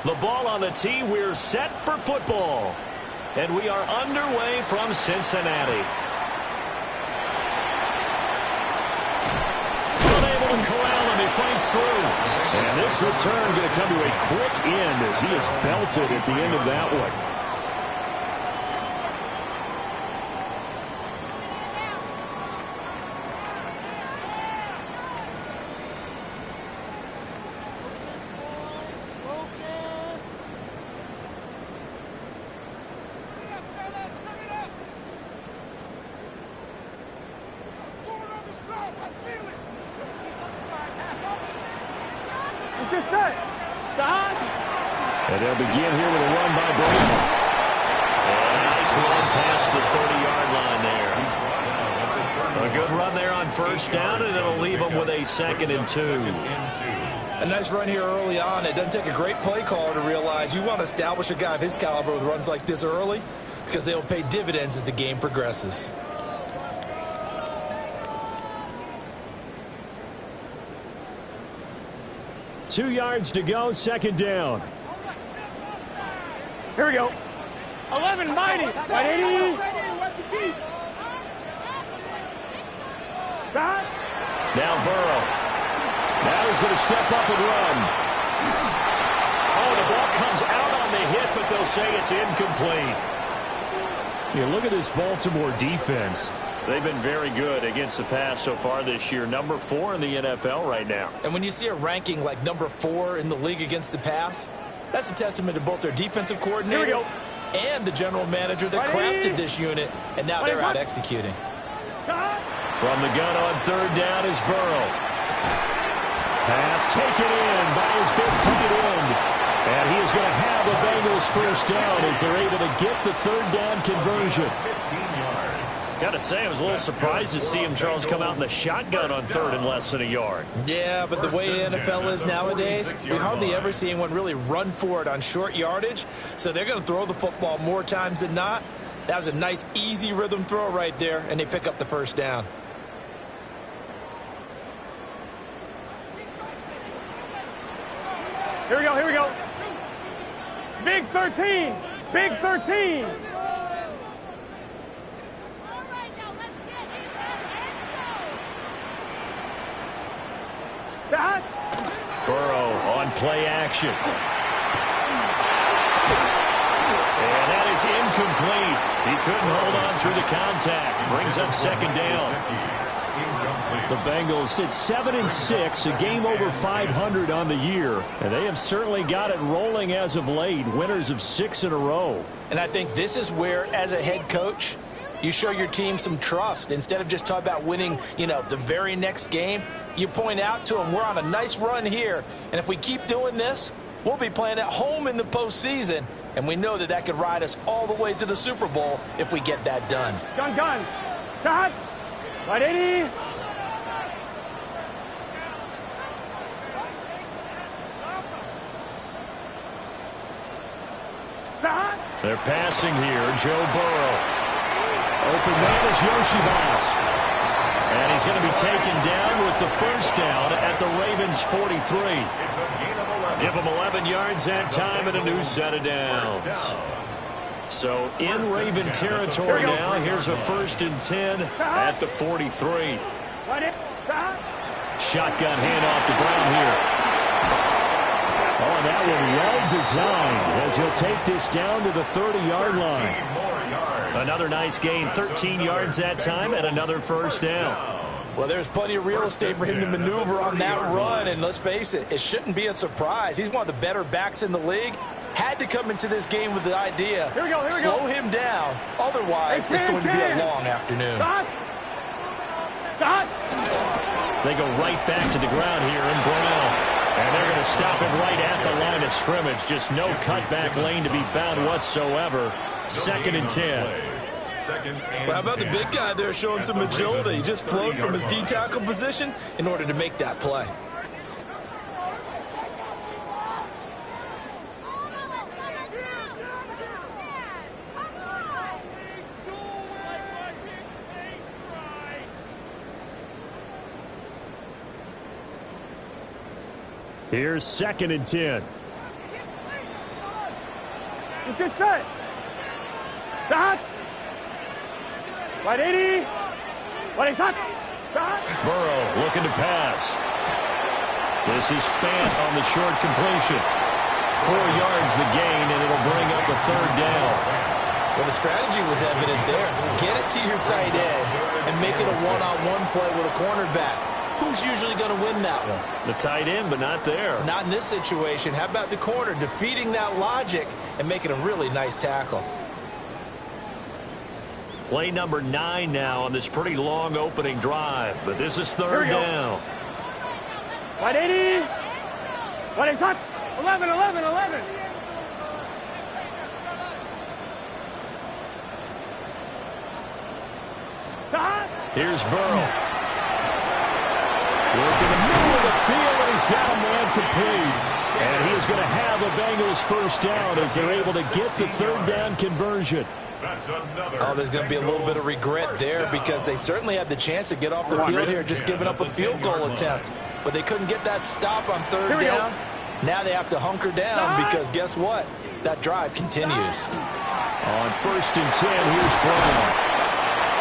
The ball on the tee. We're set for football. And we are underway from Cincinnati. Unable to corral him. He fights through. And this return going to come to a quick end as he is belted at the end of that one. And they'll begin here with a run by Brady. And a nice run past the 30-yard line there. A good run there on first down, and it'll leave them with a 2nd and 2. A nice run here early on. It doesn't take a great play caller to realize you want to establish a guy of his caliber with runs like this early because they'll pay dividends as the game progresses. Two yards to go, 2nd down. Here we go. 11, mighty. Right, 80. Stop. Now Burrow. Now he's going to step up and run. Oh, the ball comes out on the hit, but they'll say it's incomplete. You look at this Baltimore defense. They've been very good against the pass so far this year. Number 4 in the NFL right now. And when you see a ranking like number 4 in the league against the pass, that's a testament to both their defensive coordinator and the general manager that crafted this unit, and now they're out executing. From the gun on 3rd down is Burrow. Pass taken in by his big tight end. And he is going to have the Bengals first down as they're able to get the 3rd down conversion. Got to say, I was a little surprised to see him, Charles, come out in the shotgun on 3rd and less than a yard. Yeah, but the way the NFL is nowadays, we hardly ever see anyone really run for it on short yardage. So they're going to throw the football more times than not. That was a nice, easy rhythm throw right there, and they pick up the first down. Here we go, here we go. Big 13. Big 13. Burrow on play action. And that is incomplete. He couldn't hold on through the contact. Brings up 2nd down. The Bengals sit 7-6, a game over 500 on the year. And they have certainly got it rolling as of late. Winners of 6 in a row. And I think this is where, as a head coach, you show your team some trust. Instead of just talking about winning, the very next game, you point out to them, we're on a nice run here, and if we keep doing this, we'll be playing at home in the postseason, and we know that could ride us all the way to the Super Bowl if we get that done. Gun. Shot. Right, 80. Shot. They're passing here, Joe Burrow. Open man is Yoshibas. And he's going to be taken down with the first down at the Ravens' 43. Give them 11 yards that time and a new set of downs. So in Raven territory now, here's a 1st and 10 at the 43. Shotgun handoff to Brown here. Oh, and that one well designed as he'll take this down to the 30-yard line. Another nice gain, 13 yards that time, and another first down. Well, there's plenty of real estate for him to maneuver on that run, and let's face it, it shouldn't be a surprise. He's one of the better backs in the league. Had to come into this game with the idea, slow him down, otherwise it's going to be a long afternoon. Stop. They go right back to the ground here in Brown. And they're going to stop him right at the line of scrimmage. Just no cutback lane to be found whatsoever. 2nd and 10. Well, how about the big guy there showing some agility? He just flowed from his D-tackle position in order to make that play. Here's 2nd and 10. Let's get set. Stop. Right 80. Right shot. Stop. Burrow looking to pass. This is Fant on the short completion. 4 yards the gain, and it'll bring up a 3rd down. Well, the strategy was evident there. Get it to your tight end and make it a one-on-one play with a cornerback. Who's usually going to win that one? The tight end, but not there. Not in this situation. How about the corner defeating that logic and making a really nice tackle? Play number 9 now on this pretty long opening drive, but this is 3rd down. Right 80. Right shot. 11, 11, 11. Stop. Here's Burrow. Work in the middle of the field, and he's got a man complete. And he is going to have a Bengals 1st down as they're able to get the 3rd down conversion. Oh, there's going to be a little bit of regret there because they certainly had the chance to get off the field here, just giving up a field goal attempt. But they couldn't get that stop on 3rd down. Now they have to hunker down because guess what? That drive continues. On 1st and 10, here's Brown.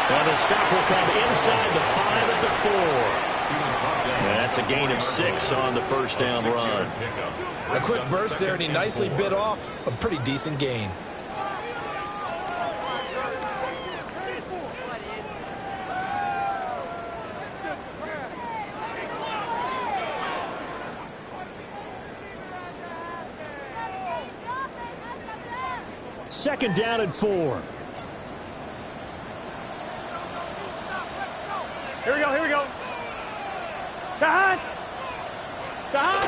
And the stop will come inside the 5 at the 4. And that's a gain of 6 on the 1st down run. A quick burst there, and he nicely bit off a pretty decent gain. Second down and 4. Here we go, here we go. Stop. Stop.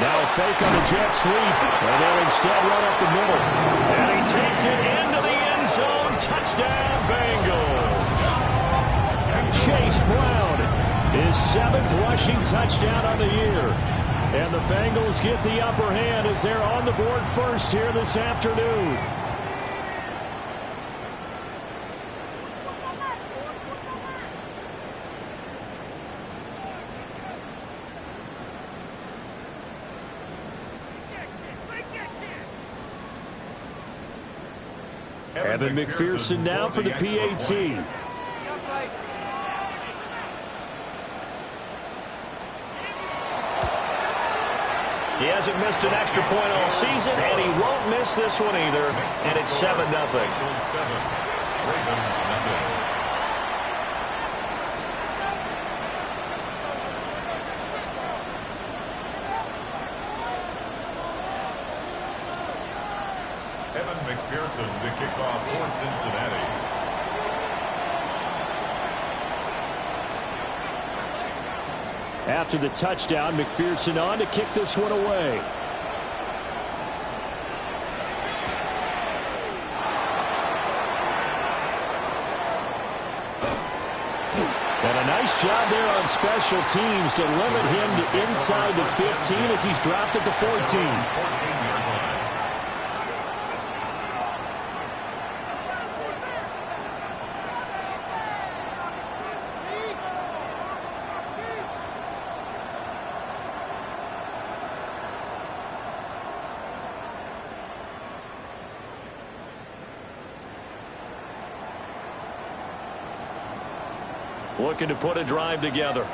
Now a fake on the jet sweep, and they'll instead run up the middle. And he takes it into the end zone. Touchdown, Bengals. Chase Brown, his 7th rushing touchdown on the year. And the Bengals get the upper hand as they're on the board first here this afternoon. Evan McPherson now for the PAT. He hasn't missed an extra point all season, and he won't miss this one either. And it's 7-0. Evan McPherson to kick off for Cincinnati. After the touchdown, McPherson on to kick this one away. And a nice job there on special teams to limit him to inside the 15 as he's dropped at the 14. Looking to put a drive together.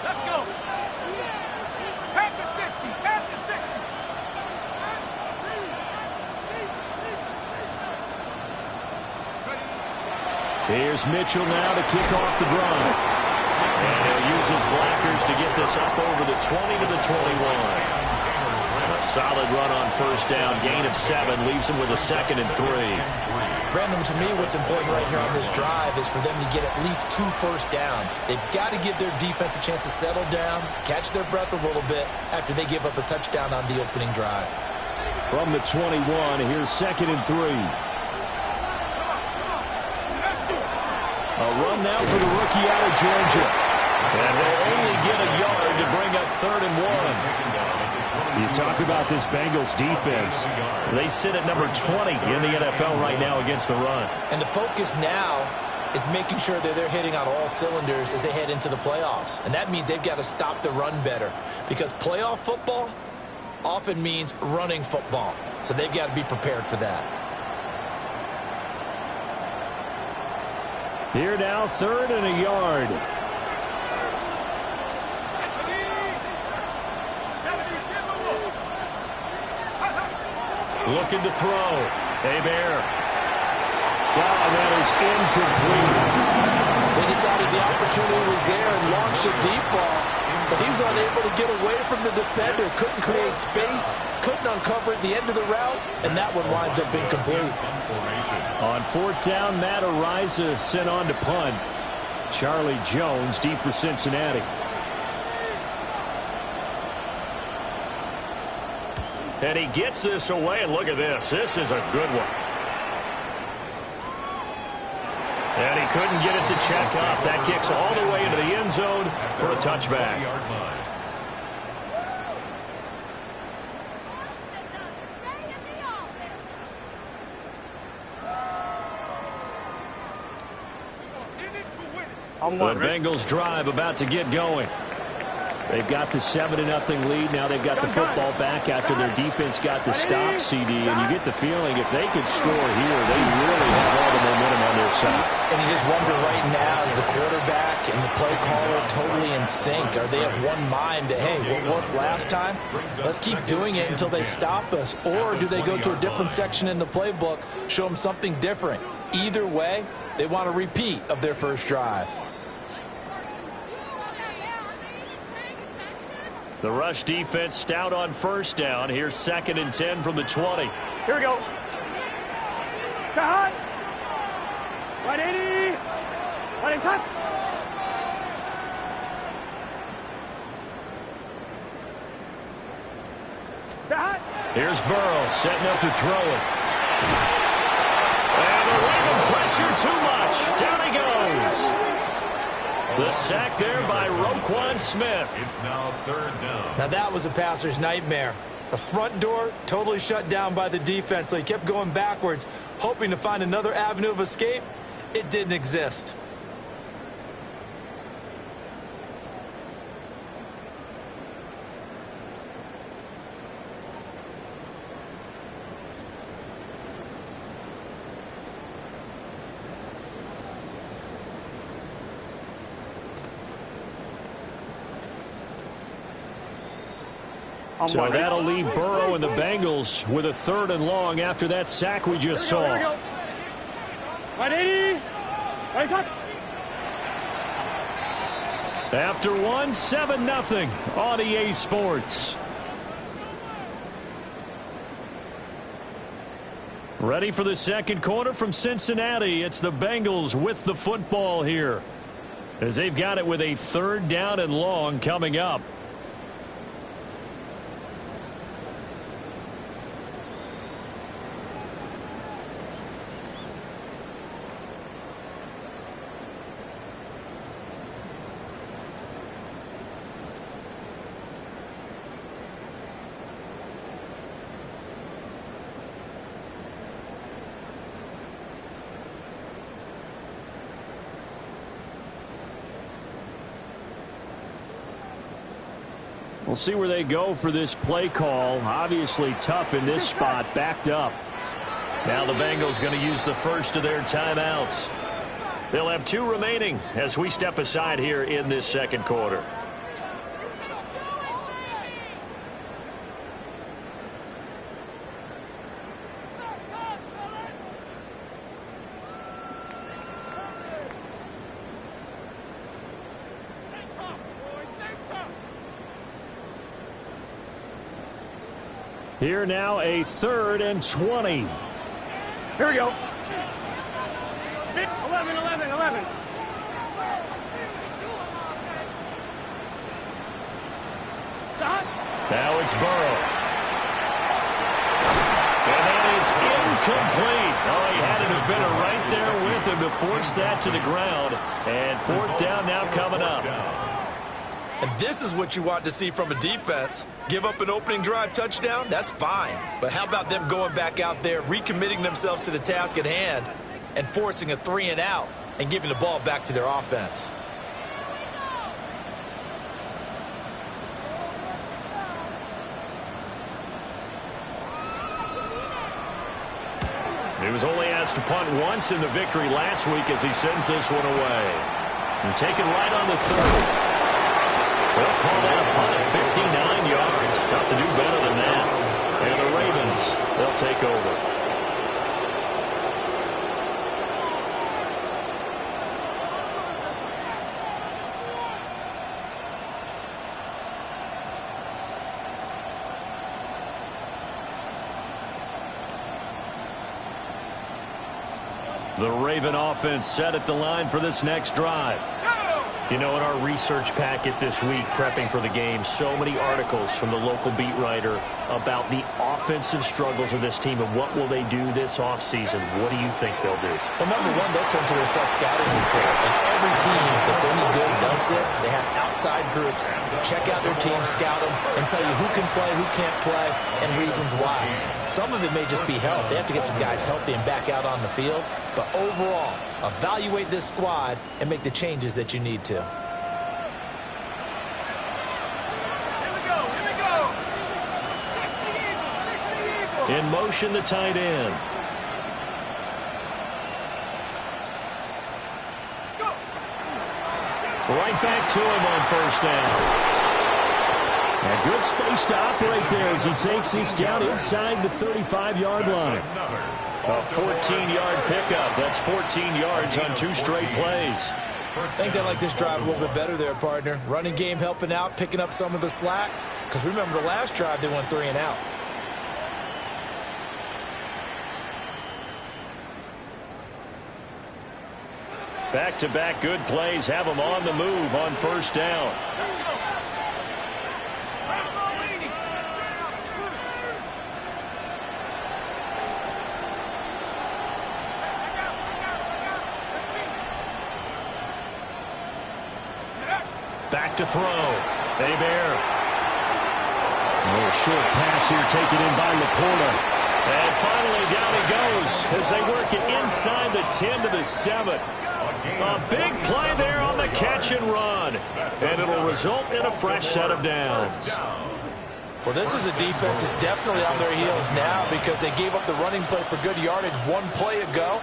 Let's go. Back to 60. Back to 60. Here's Mitchell now to kick off the drive. And he'll use his blockers to get this up over the 20 to the 21. A solid run on 1st down. Gain of 7 leaves him with a 2nd and 3. Brandon, to me, what's important right here on this drive is for them to get at least 2 first downs. They've got to give their defense a chance to settle down, catch their breath a little bit after they give up a touchdown on the opening drive. From the 21, here's 2nd and 3. A run now for the rookie out of Georgia. And they'll only get a yard to bring up 3rd and 1. You talk about this Bengals defense. They sit at number 20 in the NFL right now against the run. And the focus now is making sure that they're hitting on all cylinders as they head into the playoffs. And that means they've got to stop the run better. Because playoff football, often means running football. So they've got to be prepared for that. Here now, 3rd and a yard. Looking to throw. Hebert. Wow, that is incomplete. They decided the opportunity was there and launched a deep ball, but he was unable to get away from the defender, couldn't create space, couldn't uncover at the end of the route, and that one winds up incomplete. On 4th down, Matt Ariza sent on to punt. Charlie Jones deep for Cincinnati. And he gets this away, and look at this. This is a good one. And he couldn't get it to check up. That kicks all the way into the end zone for a touchback. The Bengals drive about to get going. They've got the 7-0 lead. Now they've got the football back after their defense got the stop, CD. And you get the feeling if they could score here, they really have all the momentum on their side. And you just wonder right now, is the quarterback and the play caller totally in sync? Are they of one mind that, hey, what worked last time? Let's keep doing it until they stop us. Or do they go to a different section in the playbook, show them something different? Either way, they want a repeat of their first drive. The rush defense stout on 1st down. Here's 2nd and 10 from the 20. Here we go. Cut. 180. 180 hot. Cut. Here's Burrow setting up to throw it. And the Raven pressure too much. Down he goes. The sack there by Roquan Smith. It's now 3rd down. Now that was a passer's nightmare. The front door totally shut down by the defense, so he kept going backwards, hoping to find another avenue of escape. It didn't exist. So that'll leave Burrow and the Bengals with a 3rd and long after that sack we just saw. 180. After one, 7-0 on EA Sports. Ready for the 2nd quarter from Cincinnati. It's the Bengals with the football here, as they've got it with a 3rd down and long coming up. We'll see where they go for this play call. Obviously tough in this spot, backed up. Now the Bengals going to use the first of their timeouts. They'll have 2 remaining as we step aside here in this 2nd quarter. Here now a 3rd and 20. Here we go. 11. Now it's Burrow. And that is incomplete. Oh, he had a defender right there with him to force that to the ground. And 4th down now coming up. And this is what you want to see from a defense. Give up an opening drive touchdown, that's fine. But how about them going back out there, recommitting themselves to the task at hand, and forcing a 3-and-out and giving the ball back to their offense? He was only asked to punt once in the victory last week as he sends this one away. And taken right on the 30. They'll call that a punt at 59 yards. Tough to do better than that. And the Ravens, they'll take over. The Raven offense set at the line for this next drive. You know, in our research packet this week, prepping for the game, so many articles from the local beat writer about the offensive struggles of this team and what will they do this offseason. What do you think they'll do? Well, number one, they'll turn to their self-scouting report. And every team that's any good does this. They have outside groups. Check out their team, scout them, and tell you who can play, who can't play, and reasons why. Some of it may just be health. They have to get some guys healthy and back out on the field. But overall, evaluate this squad and make the changes that you need to. In motion, the tight end. Right back to him on first down. And good space to operate there as he takes this down inside the 35-yard line. A 14-yard pickup. That's 14 yards on 2 straight plays. I think they like this drive a little bit better there, partner. Running game helping out, picking up some of the slack. Because remember, the last drive they went 3 and out. Back-to-back good plays have them on the move on first down. Back to throw. Bear. A little short pass here taken in by Laporta. And finally down he goes as they work it inside the 10 to the 7. A big play there on the catch and run. And it'll result in a fresh set of downs. Well, this is a defense that's definitely on their heels now because they gave up the running play for good yardage 1 play ago.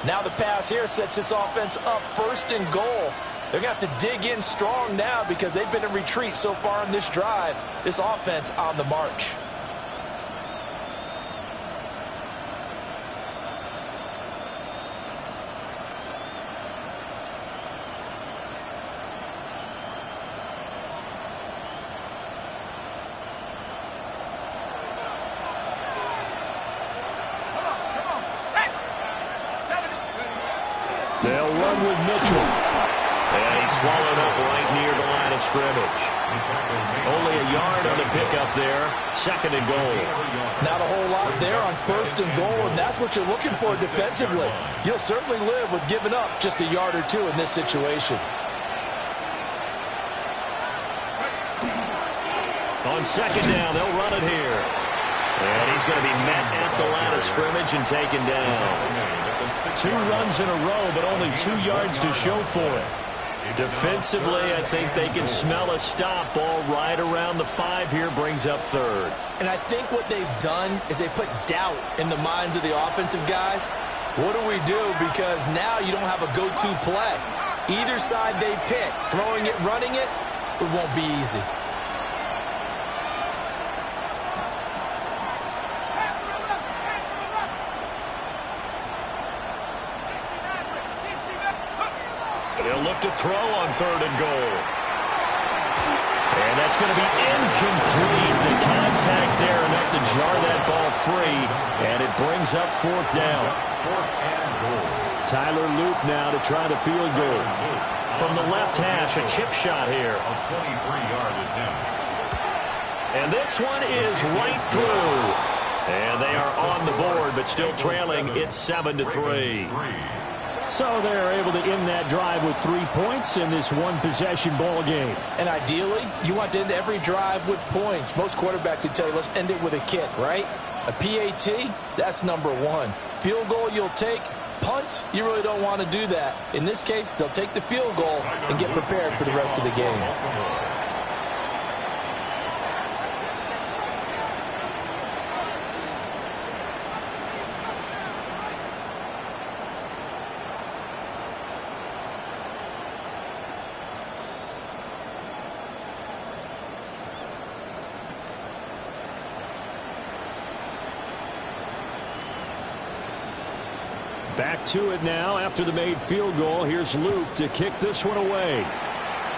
Now the pass here sets this offense up 1st and goal. They're going to have to dig in strong now because they've been in retreat so far in this drive. This offense on the march. They'll run with Mitchell. And he's swallowed up right near the line of scrimmage. Only a yard on the pickup there. 2nd and goal. Not a whole lot there on 1st and goal, and that's what you're looking for defensively. You'll certainly live with giving up just a yard or 2 in this situation. On 2nd down, they'll run it here. And he's going to be met at the line of scrimmage and taken down. 2 runs in a row, but only 2 yards to show for it. Defensively, I think they can smell a stop. Ball right around the 5 here, brings up 3rd. And I think what they've done is they put doubt in the minds of the offensive guys. What do we do? Because now you don't have a go-to play. Either side they pick, throwing it, running it, it won't be easy. He'll look to throw on 3rd and goal. And that's going to be incomplete. The contact there enough to jar that ball free. And it brings up 4th down. Tyler Loop now to try the field goal. From the left hash, a chip shot here. A 23-yard attempt. And this one is right through. And they are on the board, but still trailing. It's 7-3. So they're able to end that drive with 3 points in this one-possession ball game. And ideally, you want to end every drive with points. Most quarterbacks would tell you, let's end it with a kick, right? A PAT, that's number 1. Field goal you'll take. Punts, you really don't want to do that. In this case, they'll take the field goal and get prepared for the rest of the game. Back to it now after the made field goal. Here's Luke to kick this one away.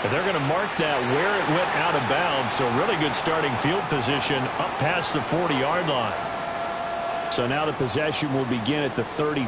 And they're going to mark that where it went out of bounds. So really good starting field position up past the 40-yard line. So now the possession will begin at the 30.